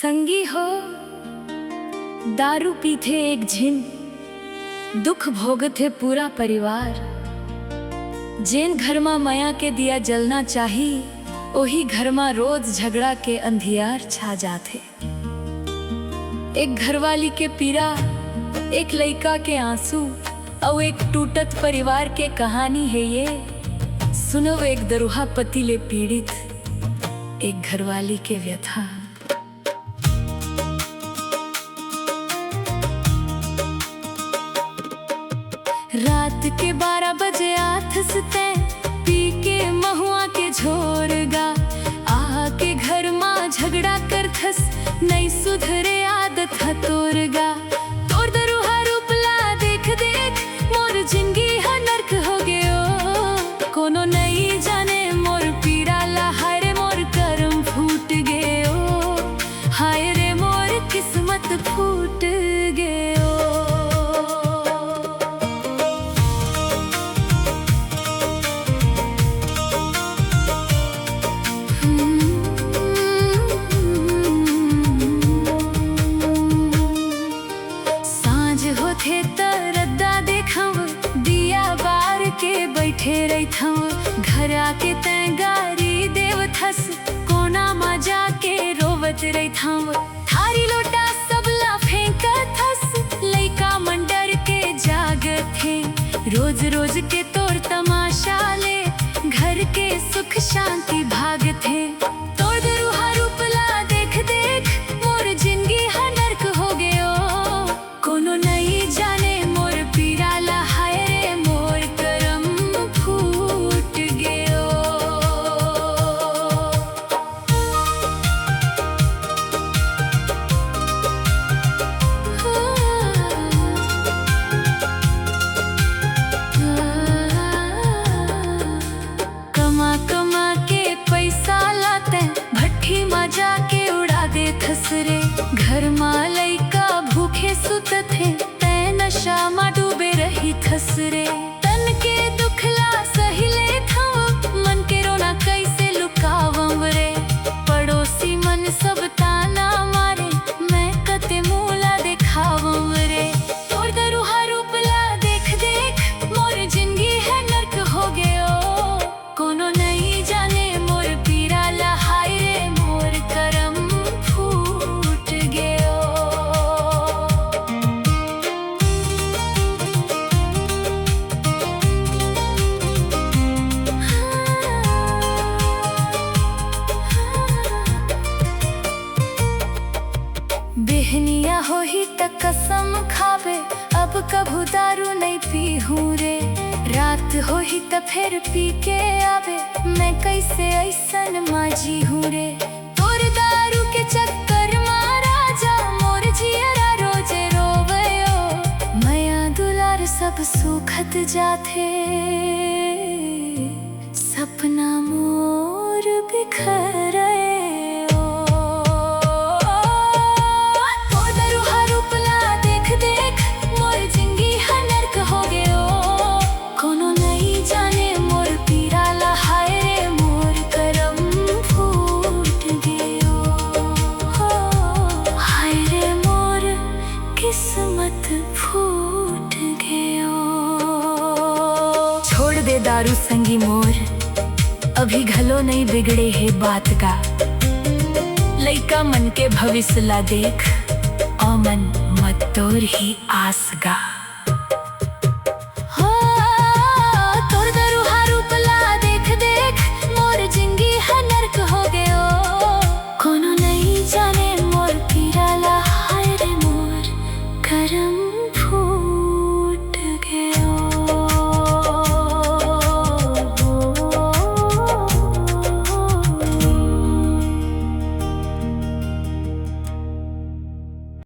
संगी हो दारू पीथे एक झिन, दुख भोगथे पूरा परिवार। जेन घर मा माया के दिया जलना चाही, ओही घर मा रोज झगड़ा के अंधियार छा जाथे। एक घरवाली के पीड़ा, एक लइका के आंसू और एक टूटत परिवार के कहानी है ये। सुनो एक दरुहा पति ले पीड़ित एक घरवाली के व्यथा। रात के 12 बजे आथसते पी के महुआ के झोरगा, आके घर माँ झगड़ा करथस नहीं सुधरे आदत हतोरगा। तोर दरुहा रूपला देख देख मोर जिंदगी है नरक हो गयो। कोनो नहीं जाने मोर पीड़ा ला, हाय रे मोर कर्म फूट गयो, हाय रे मोर किस्मत फूट गयो। थे तरद्दा देखव दिया बार के बैठे रहीथव, घर आके तैं गारी देवथस कोना मा जाके रोवत रहीथव। थारी लोटा सबला फेंकथस लइका मंडर के जागथे, रोज रोज के तोर तमाशा ले घर के सुख शांति भागथे। तोर दरुहा रूपला देख देख मोर जिंदगी हा नरक हो गयो। कोनो नहीं जाने मोर पीड़ा ला, हाय रे मोर करम फूट गयो। कमा कमा के पैसा लाते भट्ठी मा जाके उड़ा दे थसरे। घर मा लइका भूखे सुतथे तै नशा मा डूबे रही थसरे। तन के दुखला सही ले थव, मन के रोना कैसे लुकावम रे। पड़ोसी मन सब ताना मारे, मैं कते मूला दिखावम रे। तोर दरुहा रूपला देख देख मोर जिंदगी है नरक हो गयो। कोनो नहीं जाने मोर पीड़ा ला, हाय रे मोर करम फूट गयो। बेहनिया हो ही तक कसम खावे, अब कभू दारू नहीं पीहूं रे। रात हो ही त फिर पी के आवे, मैं कैसे ऐसन माजी हूँ रे। तोर दारू के चक्कर मारा जा मोर जियरा रोजे रोवयो। माया दुलार सब सुखत जाथे, सपना मोर बिखरे। किस्मत फूट गयो। छोड़ दे दारू संगी मोर, अभी घलो नहीं बिगड़े है बात का। लइका मन के भविष्य ला देख, ओ मन मत तोर ही आस गा।